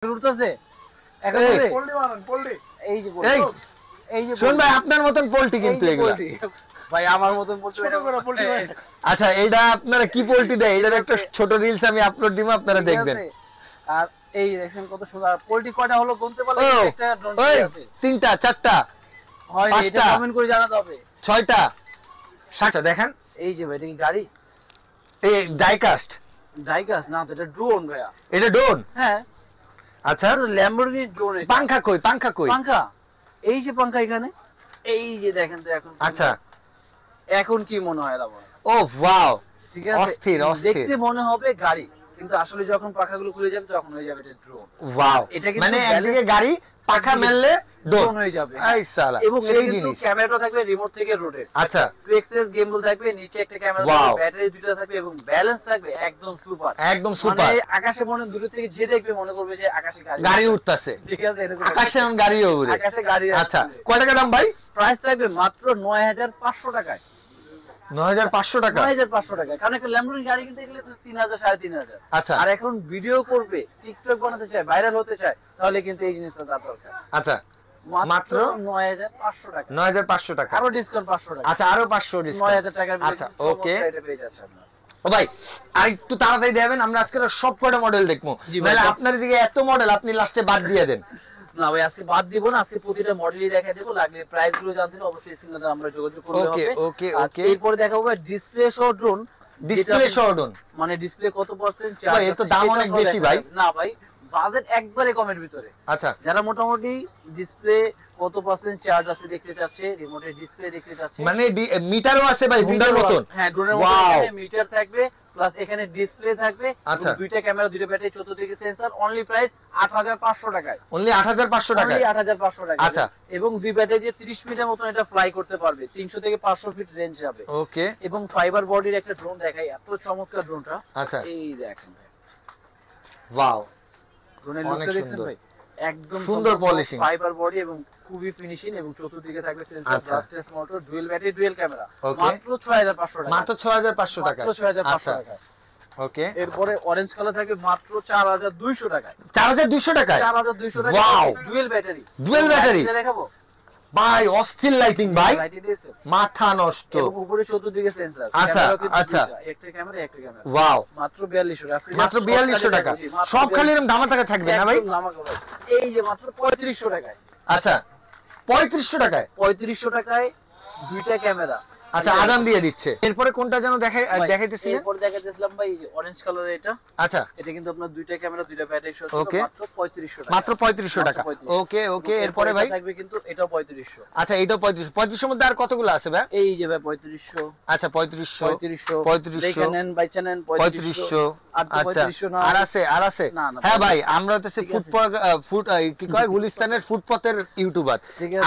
উঠতেছে এখন পোল্ট্রি মারেন পোল্ট্রি এই যে শুন ভাই আপনার মতন পোল্ট্রি কিন্তু এগুলা ভাই আমার মতন পোল্ট্রি আচ্ছা এটা আপনারা কি পোল্ট্রি দেয় এটার একটা ছোট রিলস আমি আপলোড দিব আপনারা দেখবেন আর এই দেখেন কত সুন্দর পোল্ট্রি কয়টা হলো গুনতে পারলে একটা ড্রোন আছে তিনটা চারটা হয় এটা কমেন্ট করে জানাতে হবে ছয়টা আচ্ছা দেখেন এই যে ভাই এটা কি গাড়ি এই ডাইকাস্ট না তো এটা ড্রোন ভাইয়া এটা ড্রোন হ্যাঁ আচ্ছা ল্যাম্বরগিনি ড্রোন পাংখা কই পাংখা এই যে পাংখা এখানে এই যে দেখেন তো এখন আচ্ছা এখন কি মনে হয় দাও ও ওয়াও ঠিক আছে অস্থির দেখতে মনে হবে গাড়ি কিন্তু আসলে যখন পাখাগুলো খুলে যাবে তখন হয়ে যাবে এটা ড্রোন ওয়াও মানে একদিকে গাড়ি পাখা মেললে ড্রোন হয়ে যাবে এই সালা এবং এই জিনিস ক্যামেরাটা থাকবে রিমোট থেকে রোটেট আচ্ছা এক্সএস গেমবল থাকবে নিচে একটা ক্যামেরা থাকবে ব্যাটারি দুটো থাকবে এবং ব্যালেন্স থাকবে একদম সুপার মানে আকাশে মনে দূর থেকে যে দেখবে মনে করবে যে আকাশে গাড়ি উঠতাছে ঠিক আছে আকাশে এমন গাড়িও উড়ে আকাশে গাড়ি আচ্ছা কয় টাকা দাম ভাই প্রাইস থাকবে মাত্র 9500 টাকায় 9500 টাকা 9500 টাকা কারণ একটা ল্যাম্বরগিনি গাড়ি কিনতে গেলে তো 3000 3500 আচ্ছা আর এখন ভিডিও করবে টিকটক বানাতে চায় ভাইরাল হতে চায় তাহলে কিন্তু এই জিনিসটা তার দরকার আচ্ছা মাত্র 9500 টাকা 9500 টাকা আরো ডিসকাউন্ট 500 টাকা আচ্ছা আরো 500 ডিসকাউন্ট 9000 টাকার আচ্ছা ওকে এটা পেয়ে যাচ্ছে আপনারা ও ভাই আর একটু তাড়াতাড়ি দেবেন আমরা আজকে সব কটা মডেল দেখবো মানে আপনার দিকে এত মডেল আপনি লাস্টে বাদ দিয়ে দেন না ভাই আজকে বাদ দিব না আজকে প্রতিটা মডেলই দেখাই দেব লাগলে প্রাইস গুলো জানতে হলে অবশ্যই স্ক্রিনে আমরা যোগাযোগ করতে হবে ওকে এরপর দেখাবো ভাই ডিসপ্লে সহ ড্রোন মানে ডিসপ্লে কত পার্সেন্ট চার্জ ভাই এত দাম অনেক বেশি ভাই না ভাই বাজেট একবারে কমের ভিতরে আচ্ছা যারা মোটামুটি ডিসপ্লে কত পার্সেন্ট চার্জ আছে দেখতে চাচ্ছে রিমোটের ডিসপ্লে দেখতে চাচ্ছে মানে মিটারও আছে ভাই হুন্ডার মতন হ্যাঁ ড্রোনের মধ্যে মিটার থাকবে প্লাস এখানে ডিসপ্লে থাকবে আচ্ছা দুইটা ক্যামেরা দুইটা ব্যাটারি চতুর্দিকে সেন্সর অনলি প্রাইস 8500 টাকায় অনলি 8500 টাকায় অনলি 8500 টাকা আচ্ছা এবং দুই ব্যাটারি দিয়ে 30 মিনিটের মত এটা ফ্লাই করতে পারবে 300 থেকে 500 ফিট রেঞ্জ যাবে ওকে এবং ফাইবার বডির একটা ড্রোন দেখাই এত চমৎকার ড্রোনটা আচ্ছা এই দেখেন ওয়াও ড্রোনের লুকটা দেখছেন ভাই একদম সুন্দর পলিশিং ফাইবার বডি এবং খুবই ফিনিশিং এবং চতুর্দিকে থাকবে sensor brushless motor dual battery dual camera মাত্র 6500 টাকা মাত্র 6500 টাকা মাত্র 6500 টাকা ওকে এরপরে অরেঞ্জ কালার থাকবে মাত্র 4200 টাকায় 4200 টাকায় 4200 টাকা ওয়াও ডুয়াল ব্যাটারি দেখাবো ভাই অস্থির লাইটিং ভাই মাথা নষ্ট এবং উপরে চতুর্দিকে সেন্সর আচ্ছা আচ্ছা একটা ক্যামেরা ওয়াও মাত্র 4200 টাকা মাত্র 4200 টাকা সব খালি এরকম ধামাকা থাকবে না ভাই এই যে মাত্র 3500 টাকায় আচ্ছা 3500 টাকায় 3500 টাকায় দুইটা ক্যামেরা আচ্ছা আজান দিয়ে দিচ্ছে এরপরে কোনটা যেন দেখাইতেছিলেন এরপর দেখাইতেছিলাম ভাই অরেঞ্জ কালারের এটা আচ্ছা এটা কিন্তু আপনার দুইটা ক্যামেরা দুইটা ব্যাটারি সহ মাত্র 3500 টাকা মাত্র 3500 টাকা ওকে ওকে এরপরে ভাই থাকবে কিন্তু এটাও 3500 আচ্ছা এটাও 3500 এর মধ্যে আর কতগুলো আছে ভাই এই যে ভাই 3500 আচ্ছা 3500 দেখে নেন বাইচা নেন 3500 আর 3500 না আর আছে হ্যাঁ ভাই আমরা হচ্ছে ফুড কি কয় গুলিস্তানের ফুটপথের ইউটিউবার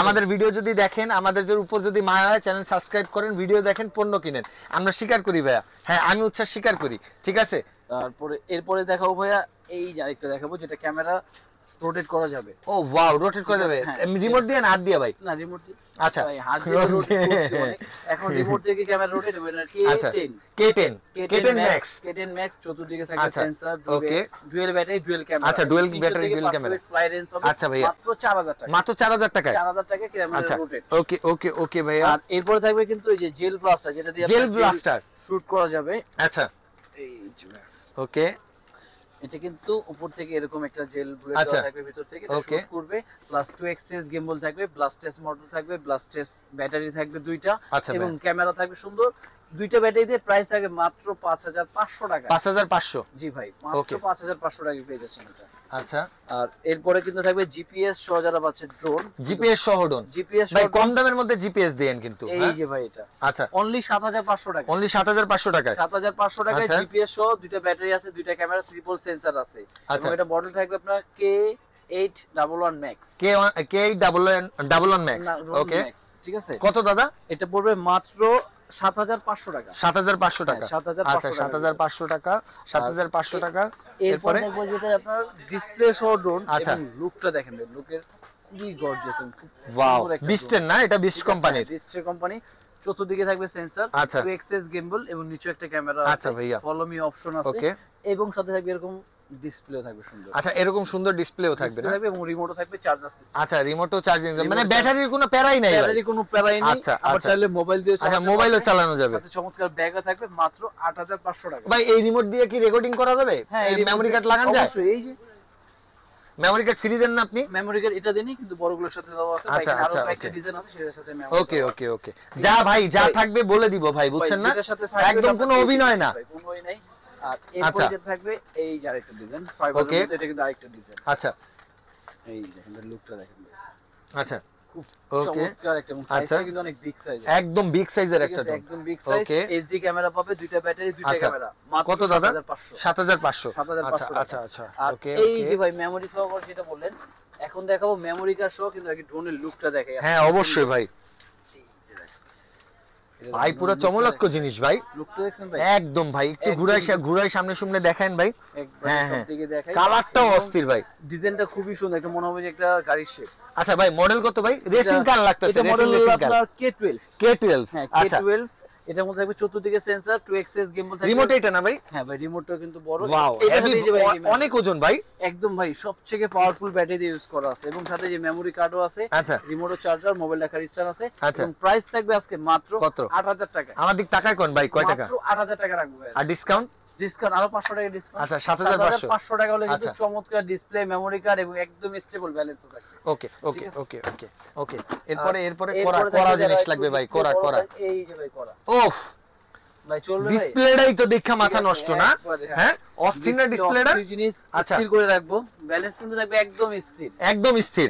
আমাদের ভিডিও যদি দেখেন আমাদের উপর যদি মায়া হয় চ্যানেল সাবস্ক্রাইব করেন ভিডিও দেখেন পণ্য কিনেন আমরা স্বীকার করি ভাইয়া হ্যাঁ আমি উচ্ছ্বাস স্বীকার করি ঠিক আছে তারপরে এরপরে দেখাবো ভাইয়া এই আরেকটা দেখাবো যেটা ক্যামেরা রোটেট করা যাবে ও ওয়াও রোটেট করা যাবে রিমোট দিয়ে না হাত দিয়ে ভাই না রিমোট দিয়ে আচ্ছা ভাই হাত দিয়ে রোটেট করতে হয় এখন রিমোট থেকে ক্যামেরা রোটেট হবে না K10 Max চতুর্দিকে থাকবে sensor dual battery dual camera আচ্ছা dual battery dual camera fly range হবে আচ্ছা ভাইয়া মাত্র 4000 টাকা মাত্র 4000 টাকা 4000 টাকা ক্যামেরা রোটেট ওকে ভাইয়া আর এরপর থাকবে কিন্তু এই যে জেল ব্লাস্টার যেটা দিয়ে জেল ব্লাস্টার শুট করা যাবে আচ্ছা এই যে ওকে এটা কিন্তু উপর থেকে এরকম একটা জেল বুলেট দেওয়া থাকবে ভিতর থেকে এটা শুট করবে প্লাস 2 এক্সএস গিম্বল থাকবে ব্লাস্টেস মোটর থাকবে ব্লাস্টেস ব্যাটারি থাকবে দুইটা এবং ক্যামেরা থাকবে সুন্দর দুইটা ব্যাটারি দিয়ে প্রাইস থাকবে মাত্র 5500 টাকা 5500 জি ভাই মাত্র 5500 টাকা পেয়ে যাচ্ছেন এটা আচ্ছা আর এরপরে কিন্তু থাকবে জিপিএস সহ যারা পাচ্ছে ড্রোন জিপিএস সহ ড্রোন ভাই কম দামের মধ্যে জিপিএস দেন কিন্তু এই যে ভাই এটা আচ্ছা অনলি 7500 টাকা অনলি 7500 টাকা 7500 টাকায় জিপিএস সহ দুইটা ব্যাটারি আছে দুইটা ক্যামেরা ট্রিপল সেন্সর আছে এবং এটা মডেল থাকবে আপনার K811 Max K811 Max ওকে ঠিক আছে কত দাদা এটা পড়বে মাত্র 7500 টাকা 7500 টাকা আচ্ছা 7500 টাকা 7500 টাকা এরপরে দেখবো যেটা আপনার ডিসপ্লে সহ ড্রোন এবং লুকটা দেখেন লুকের খুবই গর্জিয়াস ওয়াও বিস্টের না এটা বিস্ট কোম্পানি চতুর্দিকে থাকবে সেন্সর 2 এক্সএস গিম্বল এবং নিচে একটা ক্যামেরা আছে আচ্ছা ভাইয়া ফলো মি অপশন আছে এবং সাথে থাকবে এরকম ডিসপ্লেও থাকবে সুন্দর। আচ্ছা এরকম সুন্দর ডিসপ্লেও থাকবে না? থাকবে এবং রিমোটও থাকবে, চার্জার সিস্টেম। আচ্ছা রিমোটও চার্জিং, মানে ব্যাটারির কোনো প্যারাই নাই? ব্যাটারির কোনো প্যারাই নেই। আচ্ছা আবার চাইলে মোবাইল দিয়ে আচ্ছা মোবাইলও চালানো যাবে। সাথে চমৎকার ব্যাগও থাকবে মাত্র 8500 টাকা। ভাই এই রিমোট দিয়ে কি রেকর্ডিং করা যাবে? হ্যাঁ মেমরি কার্ড লাগানো যায়? অবশ্যই। এই যে মেমরি কার্ড ফ্রি দেন না আপনি? মেমরি কার্ড এটা দেনই, কিন্তু বড়গুলোর সাথে দেওয়া আছে। ভাই আরো একটা ডিজাইন আছে সেটার সাথে মেমরি। ওকে ওকে ওকে, যা ভাই যা থাকবে বলে দিব ভাই, বুঝছেন না? একদম কোনো অভিনয় না, কোনো অভিনয় নাই। আর এরপরে যেটা থাকবে এই যে আরেকটা ডিজাইন ফাইবারের মধ্যে, এটা কিন্তু আরেকটা ডিজাইন। আচ্ছা এই দেখেন লুকটা দেখেন। আচ্ছা খুব চমৎকার একটা, সাইজটা কিন্তু অনেক বিগ সাইজ, একদম বিগ সাইজের একটা, একদম বিগ সাইজ। এইচডি ক্যামেরা পাবে, দুইটা ব্যাটারি, দুইটা ক্যামেরা। কত দাদা? 7500। 7500। আচ্ছা আচ্ছা ওকে। এই যে ভাই মেমরি সহকারে যেটা বললেন, এখন দেখাবো মেমরি কার্ড সহ, কিন্তু আগে ড্রোনের লুকটা দেখাই। হ্যাঁ অবশ্যই ভাই, ভাই পুরো চমৎকার জিনিস ভাই। লুকটা দেখছেন ভাই? একদম ভাই, একটু ঘুরাই সামনে সামনে দেখেন ভাই। হ্যাঁ সব দিকে দেখাই। কালারটাও অস্থির ভাই, ডিজাইনটা খুবই সুন্দর, একটা মনে হবে যে একটা গাড়ির শেপ। আচ্ছা ভাই মডেল কত ভাই? রেসিং কার লাগতেছে? এটা মডেল আপনার K12। K12 হ্যাঁ K12। এটার মধ্যে থাকবে চতুর্দিকে সেন্সর, 2xs গেমবল থাকবে। রিমোট এটা না ভাই? হ্যাঁ ভাই রিমোটটা কিন্তু বড়। অনেক ওজন ভাই, একদম ভাই সবচেয়ে পাওয়ারফুল ব্যাটারি দিয়ে ইউজ করা আছে, এবং সাথে যে মেমরি কার্ডও আছে। আচ্ছা রিমোটও চার্জার, মোবাইল রাখার স্ট্যান্ড আছে। এবং প্রাইস থাকবে আজকে মাত্র কত? 8000 টাকা। আমাদের টাকায় কোন ভাই, কয় টাকা? মাত্র 8000 টাকা রাখবো ভাই। আর ডিসকাউন্ট? ডিসকাউন্ট আরো 500 টাকা ডিসকাউন্ট। আচ্ছা 7500 টাকা হলে কিন্তু চমৎকার ডিসপ্লে, মেমরি কার্ড এবং একদম স্টেবল ব্যালেন্স থাকবে। ওকে ওকে ওকে ওকে ওকে। এরপরে করা জিনিস লাগবে ভাই, করা। এই যে ভাই করা। ওফ ভাই চলবে ভাই। ডিসপ্লেটাই তো দেখা মাথা নষ্ট না? হ্যাঁ অস্থির না ডিসপ্লেটা? জিনিস স্থির করে রাখবো, ব্যালেন্স কিন্তু থাকবে একদম স্থির, একদম স্থির।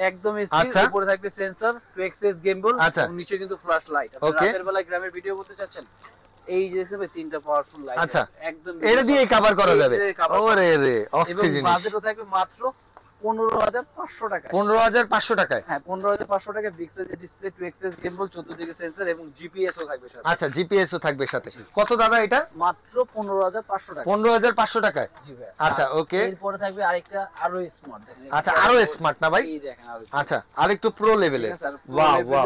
উপরে থাকবে সেন্সর, 2xs গেমবল, এবং নিচে কিন্তু ফ্ল্যাশ লাইট। আপনি রাতের বেলা গ্রামের ভিডিও করতে চাচ্ছেন, এই যে দেখছেন তিনটা পাওয়ারফুল লাইট। আচ্ছা একদম এটা দিয়ে কভার করা যাবে। ওরে রে অস্থির জিনিস। বাজেটও থাকবে মাত্র 15500 টাকা। 15500 টাকায়? হ্যাঁ 15500 টাকা। বিগ সাইজের ডিসপ্লে, 2xs গেমবল, চতুর্দিকে সেন্সর এবং জিপিএস ও থাকবে সাথে। আচ্ছা জিপিএস ও থাকবে সাথে। কত দাদা এটা? মাত্র 15500 টাকা। 15500 টাকায়? জি ভাই। আচ্ছা ওকে। এরপর থাকবে আরেকটা আরো স্মার্ট। আচ্ছা আরো স্মার্ট না ভাই? এই দেখেন আরো। আচ্ছা আরেকটু প্রো লেভেলের। Wow wow.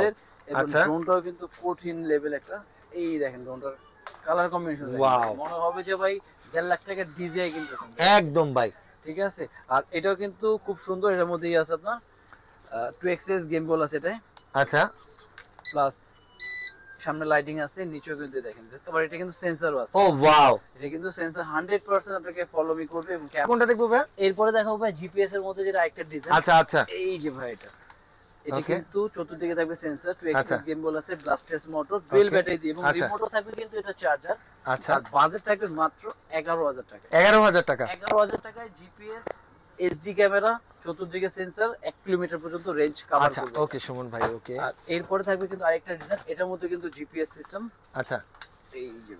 আচ্ছা ড্রোনটাও কিন্তু কঠিন লেভেল একটা। এই দেখেন ড্রোনটার কালার কম্বিনেশন, মনে হবে যে ভাই 1.5 লাখ টাকা ডিজাই কিনতেছেন একদম ভাই। ঠিক আছে। আর এটাও কিন্তু খুব সুন্দর, এর মধ্যেই আছে আপনার 2xs গেমবল আছে এটা। আচ্ছা প্লাস সামনে লাইটিং আছে, নিচেও কিন্তু দেখেন বুঝতে পারেন এটা কিন্তু সেন্সরও আছে। ও ওয়াও, এটা কিন্তু সেন্সর 100% আপনাকে ফলো মি করবে। এবং কোনটা দেখবো ভাই? এরপরে দেখাবো ভাই জিপিএস এর মধ্যে যেটা আরেকটা ডিজাইন। আচ্ছা আচ্ছা এই যে ভাই এটা কিন্তু চতুর্দিকে থাকবে সেন্সর, 2xs গেমবল আছে, ব্লাস্টেস মোটর, ডুয়াল ব্যাটারি দিয়ে, এবং রিমোটও থাকবে কিন্তু এটা চার্জার। আচ্ছা আর বাজেট থাকবে মাত্র 11000 টাকা। 11000 টাকা? 11000 টাকায় জিপিএস, এইচডি ক্যামেরা, চতুর্দিকে সেন্সর, 1 কিলোমিটার পর্যন্ত রেঞ্জ কভার করবে। আচ্ছা ওকে সুমন ভাই ওকে। আর এরপরে থাকবে কিন্তু আরেকটা ডিজাইন, এটার মধ্যে কিন্তু জিপিএস সিস্টেম। আচ্ছা এই যে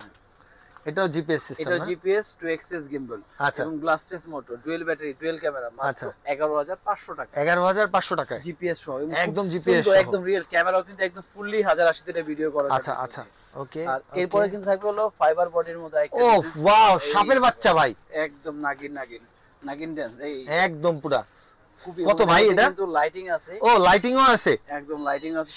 এটাও জিপিএস সিস্টেম? এটা জিপিএস, 2xs গিম্বল এবং brushless motor, dual battery, dual camera, মাত্র 11500 টাকা। 11500 টাকা জিপিএস সহ, একদম জিপিএস সহ, একদম রিয়েল ক্যামেরাও কিন্তু একদম ফুললি 1080 তে ভিডিও করা যাবে। আচ্ছা আচ্ছা ওকে। আর এরপরে কিন্তু থাকবে হলো ফাইবার বডির মধ্যে একটা। ওহ ওয়াও, সাপের বাচ্চা ভাই, একদম নাগিন ডান্স। এই একদম পুরা। কত ভাই এটা? কিন্তু লাইটিং আছে। ও লাইটিংও আছে? একদম লাইটিং আছে,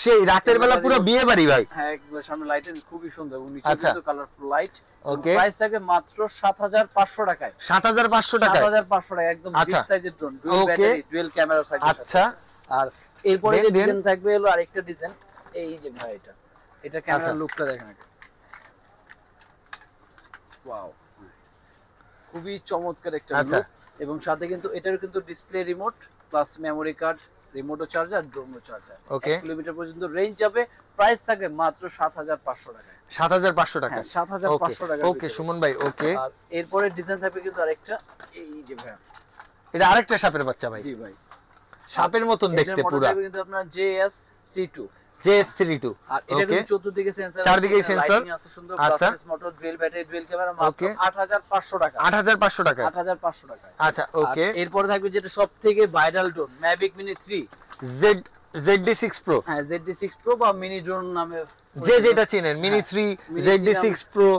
সেই রাতের বেলা পুরো বিয়ে বাড়ি ভাই। হ্যাঁ একদম সামনে লাইটিং খুবই সুন্দর, এবং নিচে কিন্তু কালারফুল লাইট। ওকে প্রাইস থাকে মাত্র 7500 টাকায়। 7500 টাকা? 7500 টাকা, একদম বিগ সাইজের drone, dual battery, dual camera থাকবে। আচ্ছা। আর এরপরে যে ডিজাইন থাকবে হলো আরেকটা ডিজাইন। এই যে ভাই এটা ক্যামেরা লুকটা দেখেন। ওয়াও, খুবই চমৎকার একটা লুক। এবং সাথে কিন্তু এটারও কিন্তু display, remote plus memory card, remote ও চার্জার, ড্রোনও চার্জার। 1 কিলোমিটার পর্যন্ত রেঞ্জ যাবে। প্রাইস থাকবে মাত্র 7500 টাকা। 7500 টাকা? 7500 টাকা। ওকে সুমন ভাই ওকে। আর এরপরে ডিজাইন থাকবে কিন্তু আরেকটা। এই যে ভাই এটা আরেকটা সাপের বাচ্চা ভাই? জি ভাই, সাপের মতন দেখতে পুরা। এটা কিন্তু আপনার JS32। JS32। আর এটা কিন্তু চতুর্দিকে সেন্সর, চারদিকে সেন্সর আছে সুন্দর, brushless motor, dual battery, dual camera, মাত্র 8500 টাকা। 8500 টাকা? 8500 টাকা। আচ্ছা ওকে। এরপর থাকবে যেটা সবথেকে viral drone, Mavic Mini 3 ZD6 Pro। হ্যাঁ ZD6 Pro বা মিনি ড্রোন নামে যে যেটা চিনেন, Mini 3, ZD6 Pro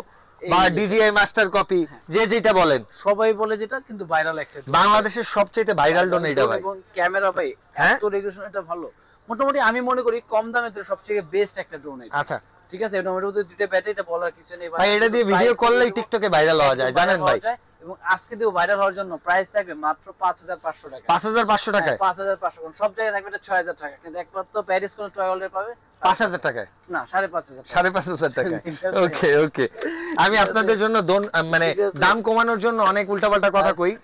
বা DJI মাস্টার কপি, যে যেটা বলেন, সবাই বলে যেটা, কিন্তু ভাইরাল একটা বাংলাদেশের সবচেয়ে ভাইরাল ড্রোন এটা ভাই। এবং ক্যামেরা ভাই এত রেজোলিউশন, এটা ভালো। মোটামুটি আমি মনে করি কম দামে তো সবচেয়ে বেস্ট একটা ড্রোন এটা। আচ্ছা ঠিক আছে। এটার মধ্যে দুটো ব্যাটারি, এটা বলার কিছু নেই ভাই। এটা দিয়ে ভিডিও করলেই টিকটকে ভাইরাল হওয়া যায় জানেন ভাই। এবং আজকে দিও ভাইরাল হওয়ার জন্য প্রাইস থাকবে মাত্র 5500 টাকা। 5500 টাকায়? 5500, কোন সব জায়গায় থাকবে এটা 6000 টাকা, কিন্তু একমাত্র প্যারিস কোন টয় ওয়ার্ল্ডে পাবে 5000 টাকায়, না 5500 5500 টাকায়। ওকে ওকে, আমি আপনাদের জন্য মানে দাম কমানোর জন্য অনেক উল্টাপাল্টা কথা কই।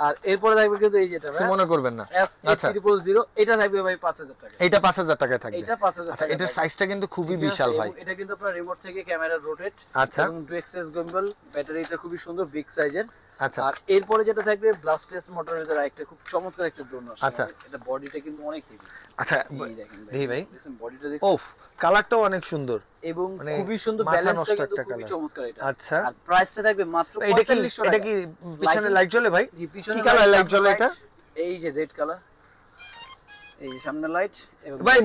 আর এরপরে থাকবে কিন্তু এই যেটা ভাই মনে করবেন না, আচ্ছা 000, এটা থাকবে ভাই 5000 টাকা। এটা 5000 টাকায় থাকবে, এটা 5000 টাকা। এটার সাইজটা কিন্তু খুবই বিশাল ভাই। এটা কিন্তু আপনার রিমোট থেকে ক্যামেরা রোটেট, আচ্ছা, এবং ডু এক্সএস গিম্বল, ব্যাটারিটা খুবই সুন্দর বিগ সাইজের। আচ্ছা, আর এরপরে যেটা থাকবে ব্লাস্টেস মোটরের দ্বারা একটা খুব চমৎকার একটা ড্রোন আছে। আচ্ছা, এটা বডিটা কিন্তু অনেক হেভি। আচ্ছা দেখি ভাই, দেখেন বডিটা দেখেন, ওফ কালারটাও অনেক সুন্দর এবং খুবই সুন্দর, ব্যালেন্সটা কিন্তু খুবই চমৎকার এটা। আচ্ছা, আর প্রাইসটা থাকবে মাত্র 4500 টাকা। এটা কি পিছনে লাইট জ্বলে ভাই? জি, পিছনে কি কালার লাইট জ্বলে এটা? এই যে রেড কালার, এই যে সামনে লাইট, এবং ভাই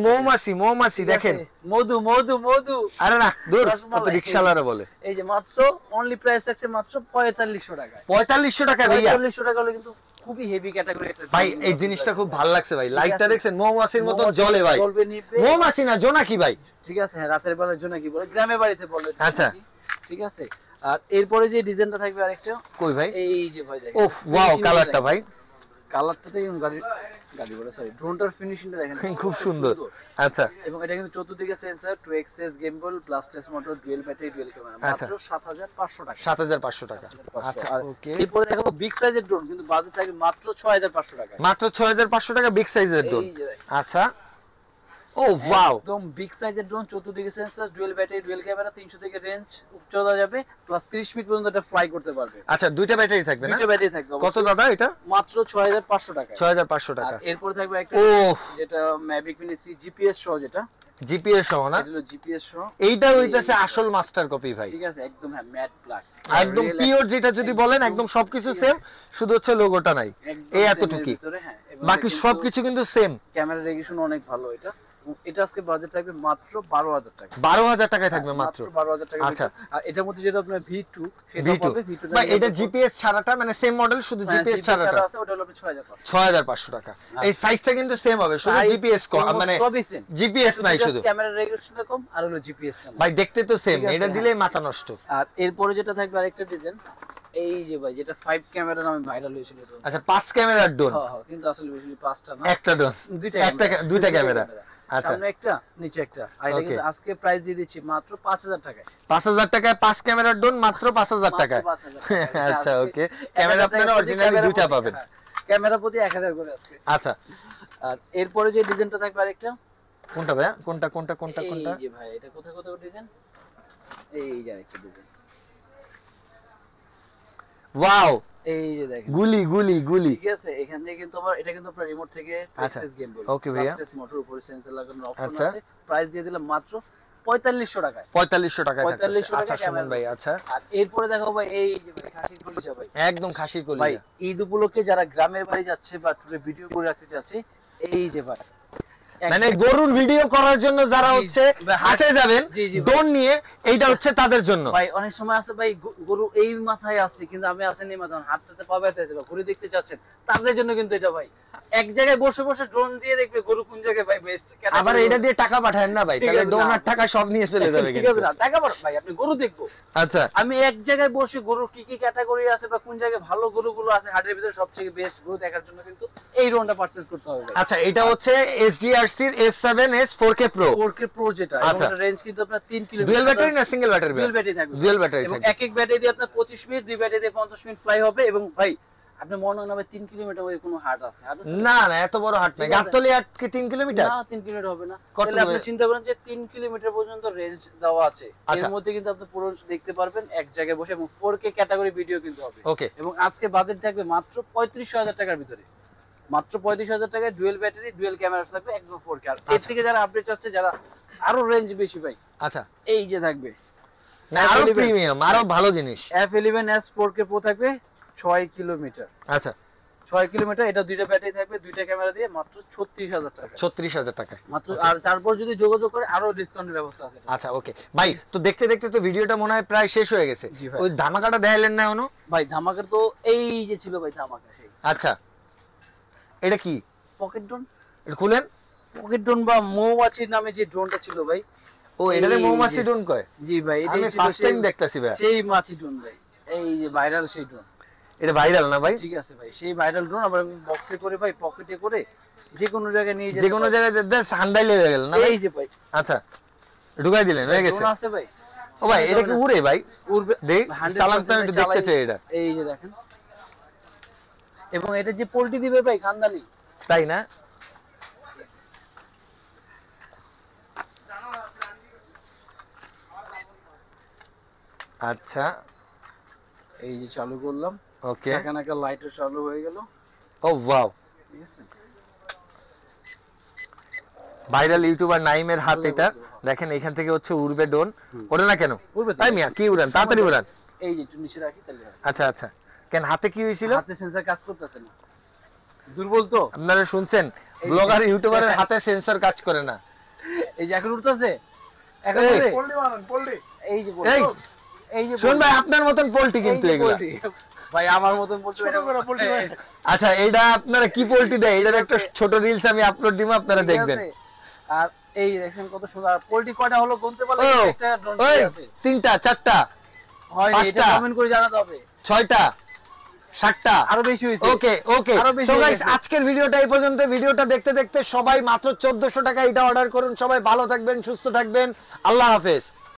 মৌমাছি দেখেন, মধু মধু মধু। আরে না দূর, কত রিকশাওয়ালা বলে। এই যে মাত্র অনলি প্রাইস থাকছে মাত্র 4500 টাকা। 4500 টাকা ভাইয়া? 4500 টাকা হলো কিন্তু খুবই হেভি ক্যাটাগরি একটা ভাই। এই জিনিসটা খুব ভালো লাগছে ভাই, লাইটটা দেখছেন মৌমাছির মতন জ্বলে ভাই। মৌমাছি না জোনাকি ভাই, ঠিক আছে, হ্যাঁ রাতের বেলা জোনাকি বলে, গ্রামের বাড়িতে বলে। আচ্ছা ঠিক আছে। আর এরপরে যে ডিজাইনটা থাকবে আরেকটা, কই ভাই? এই যে ভাই দেখেন, ওফ ওয়াও কালারটা ভাই, কালারটাতে গাড়ি বলে সরি, ড্রোনটার ফিনিশিংটা দেখেন খুব সুন্দর। আচ্ছা, এবং এটা কিন্তু চতুর্দিকে sensor, 2xs gimbal, brushless motor, dual battery, dual camera, মাত্র 7500 টাকা। 7500 টাকা। আচ্ছা ওকে, এরপরে দেখাবো বিগ সাইজের ড্রোন, কিন্তু বাজেট থাকবে মাত্র 6500 টাকা। মাত্র 6500 টাকা বিগ সাইজের ড্রোন। আচ্ছা, ও ওয়াও, একদম বিগ সাইজের ড্রোন, চতুর্দিকে sensor, dual battery, dual camera, 300 থেকে রেঞ্জ উচ্চতা যাবে, প্লাস 30 ফিট পর্যন্ত এটা ফ্লাই করতে পারবে। আচ্ছা, দুইটা ব্যাটারি থাকবে না? দুইটা ব্যাটারি থাকবে। কত দাদা এটা? মাত্র 6500 টাকা। 6500 টাকা। আর এরপরে থাকবে একটা, ও যেটা ম্যাভিক মিনি 3 জিপিএস সহ, যেটা জিপিএস সহ না? এটা হলো জিপিএস সহ। এইটা হইতাছে আসল মাস্টার কপি ভাই। ঠিক আছে, একদম হ্যাঁ ম্যাট ব্ল্যাক, একদম পিওর যেটা যদি বলেন, একদম সবকিছু সেম, শুধু হচ্ছে লোগোটা নাই, এই এতটুকুই, বাকি সবকিছু কিন্তু সেম। ক্যামেরা রেজোলিউশন অনেক ভালো এটা। এটা আজকে বাজেট থাকবে মাত্র 12000 টাকা। 12000 টাকায় থাকবে মাত্র 12000 টাকা। আচ্ছা, আর এটার মধ্যে যেটা আপনার V2 সেটা পাবে, V2 ভাই এটা জিপিএস ছাড়াটা, মানে সেম মডেল, শুধু জিপিএস ছাড়াটা আছে, ওটা হলো 6500। 6500 টাকা। এই সাইজটা কিন্তু সেম হবে, শুধু জিপিএস কম, মানে জিপিএস নাই, শুধু ক্যামেরা রেজোলিউশন কম আর হলো জিপিএস টা। ভাই দেখতে তো সেম, এটা দিলেই মাথা নষ্ট। আর এরপরে যেটা থাকবে আরেকটা ডিজাইন, এই যে ভাই যেটা 5 ক্যামেরা নামে ভাইরাল হয়েছিল। আচ্ছা, 5 ক্যামেরার ড্রোন? হ্যাঁ, কিন্তু আসলে বেশি 5টা না, একটা ড্রোন, দুইটা ক্যামেরা। আচ্ছা, সামনে একটা নিচে একটা। আর এটা কিন্তু আজকে প্রাইস দিয়ে দিচ্ছি মাত্র 5000 টাকায়। 5000 টাকায় 5 ক্যামেরার ড্রোন মাত্র 5000 টাকায়। আচ্ছা ওকে, ক্যামেরা আপনারা অরিজিনালি দুইটা পাবেন, ক্যামেরা প্রতি 1000 করে আজকে। আচ্ছা, আর এরপরে যে ডিজাইনটা থাকবে আরেকটা, কোনটা ভাই? কোনটা? এই যে ভাই এটা কোথায় ডিজাইন, এই যে আরেকটা ডিজাইন, ওয়াও, এই যে দেখেন গুলি। ঠিক আছে, এখান থেকে কিন্তু আবার এটা কিন্তু আপনার রিমোট থেকে অ্যাক্সেস গেম বলে। ওকে ভাইয়া, ব্লাস্টেস মোটর উপরে সেন্সর লাগানোর অপশন আছে। প্রাইস দিয়ে দিলাম মাত্র 4500 টাকায়। 4500 টাকায়। 4500 টাকা কেমন ভাই? আচ্ছা, আর এরপরে দেখো ভাই এই যে খাসির কলিজা ভাই, একদম খাসির কলিজা ভাই। ঈদ উপলক্ষে যারা গ্রামের বাড়ি যাচ্ছে বা টুরে ভিডিও করে রাখতে যাচ্ছে, এই যে ভাই মানে গরুর ভিডিও করার জন্য যারা হচ্ছে হাটে যাবেন ড্রোন নিয়ে, এইটা হচ্ছে তাদের জন্য ভাই। অনেক সময় আছে ভাই গরু এই মাথায় আছে, কিন্তু আমি আসেনি মাথায়, হাটতে পাবে আছে বা ঘুরে দেখতে চাচ্ছেন, তাদের জন্য কিন্তু এটা ভাই এক জায়গায় বসে বসে ড্রোন দিয়ে দেখবে গরু কোন জায়গায় ভাই বেস্ট। আবার এটা দিয়ে টাকা পাঠায় না ভাই, তাহলে ড্রোন আর টাকা সব নিয়ে চলে যাবে। ঠিক আছে না, টাকা পাঠান ভাই, আপনি গরু দেখবো। আচ্ছা, আমি এক জায়গায় বসে গরু কি কি ক্যাটাগরি আছে বা কোন জায়গায় ভালো গরুগুলো আছে হাটের ভিতরে সবচেয়ে বেস্ট গরু দেখার জন্য কিন্তু এই ড্রোনটা পারচেজ করতে হবে। আচ্ছা, এটা হচ্ছে SDRC এর F7S 4K Pro। 4K Pro যেটা, এটা রেঞ্জ কিন্তু আপনার 3 কিলোমিটার। ডুয়াল ব্যাটারি না সিঙ্গেল ব্যাটারি? ডুয়াল ব্যাটারি থাকবে। ডুয়াল ব্যাটারি এবং এক ব্যাটারি দিয়ে আপনার 25 মিনিট, দুই ব্যাটারি দিয়ে 50 মিনিট ফ্লাই হবে। এবং ভাই আপনি মনে হয় না ভাই 3 কিলোমিটার ওই কোনো হাট আছে? না, এত বড় হাট নাই। গাবতলী হাট কি 3 কিলোমিটার? না, 3 কিলোমিটার হবে না। তাহলে আপনি চিন্তা করেন যে 3 কিলোমিটার পর্যন্ত রেঞ্জ দেওয়া আছে। এর মধ্যে কিন্তু আপনি পুরো দেখতে পারবেন এক জায়গায় বসে, এবং 4K ক্যাটাগরি ভিডিও কিন্তু হবে। ওকে, এবং আজকে বাজেট থাকবে মাত্র 35000 টাকার ভিতরে। মাত্র 35000 টাকায় ডুয়াল ব্যাটারি, ডুয়াল ক্যামেরা থাকবে, একদম 4K। আর এর থেকে যারা আপডেট চাচ্ছে, যারা আরো রেঞ্জ বেশি ভাই, আচ্ছা এই যে থাকবে আরো প্রিমিয়াম, আরো ভালো জিনিস, F11s 4K Pro থাকবে 6 কিলোমিটার। আচ্ছা, 6 কিলোমিটার। এটা দুইটা ব্যাটারি থাকবে, দুইটা ক্যামেরা দিয়ে মাত্র 36000 টাকা। 36000 টাকায় মাত্র। আর তারপর যদি যোগাযোগ করে আরো ডিসকাউন্টের ব্যবস্থা আছে। আচ্ছা ওকে ভাই, তো দেখতে দেখতে তো ভিডিওটা মনে হয় প্রায় শেষ হয়ে গেছে। ওই ধামাকাটা দেখাইলেন না এখনো ভাই? ধামাকা তো এই যে ছিল ভাই, ধামাকা সেই। আচ্ছা, এটা কি? Pocket drone. এটা খুলেন। পকেট ড্রোন বা মৌমাছির নামে যে ড্রোনটা ছিল ভাই। ও, এটাতে মৌমাছি ড্রোন কয়? জি ভাই, আমি ফার্স্ট টাইম দেখতাছি ভাই। সেই মাছি ড্রোন ভাই, এই যে ভাইরাল সেই ড্রোন। এটা ভাইরাল না ভাই? ঠিক আছে ভাই, সেই ভাইরাল ড্রোন আবার বক্সে করে ভাই, পকেটে করে যে কোনো জায়গায় নিয়ে যেতে, যে কোনো জায়গায় যেতে ঠান্ডাই লেগে গেল না? এই যে ভাই, আচ্ছা ঢুকাই দিলেন, হয়ে গেছে। ড্রোন আছে ভাই। ও ভাই এটা কি উড়ে ভাই? উড়বে, দেখ চালান তো একটু দেখতে চাই এটা। এই যে দেখেন, এবং এটা যে পোল্টি দিবে ভাই খানদানি, তাই না? আচ্ছা এই যে চালু করলাম, ওকে, এখানে একটা লাইটও চালু হয়ে গেল। ও ওয়াও, ঠিক আছে, ভাইরাল ইউটিউবার নাইমের হাত এটা দেখেন, এখান থেকে হচ্ছে উড়বে ড্রোন। ওড়ে না কেন? উড়বে তাই মিয়া কি উড়ান, তাড়াতাড়ি উড়ান। এই যে একটু নিচে রাখি তাহলে। আচ্ছা আচ্ছা, কেন হাতে কি হয়েছিল? হাতে সেন্সর কাজ করতেছে না, দুর্বল তো। আপনারা শুনছেন, ব্লগার ইউটিউবারের হাতে সেন্সর কাজ করে না। এই যে এখন উঠতেছে, এখন পোল্টি মারেন, পোল্টি। এই যে এই যে শুন ভাই, আপনার মতন পোল্টি কিন্তু এগুলা ভাই, আমার মতন পোল্টি, এটা পোল্টি ভাই। আচ্ছা এটা আপনারা কি পোল্টি দেয়, এটার একটা ছোট রিলস আমি আপলোড দিব, আপনারা দেখবেন। আর এই দেখেন কত সুন্দর পোল্টি, কয়টা হলো গুনতে পারলে একটা ড্রোন আছে। 3টা 4টা হয়, এটা কমেন্ট করে জানাতে হবে। 6টা 7টা আরো বেশি হইছে। ওকে ওকে, সো গাইস আজকের ভিডিওটা এই পর্যন্ত। ভিডিওটা দেখতে দেখতে সবাই মাত্র 1400 টাকা এটা অর্ডার করুন। সবাই ভালো থাকবেন, সুস্থ থাকবেন, আল্লাহ হাফেজ।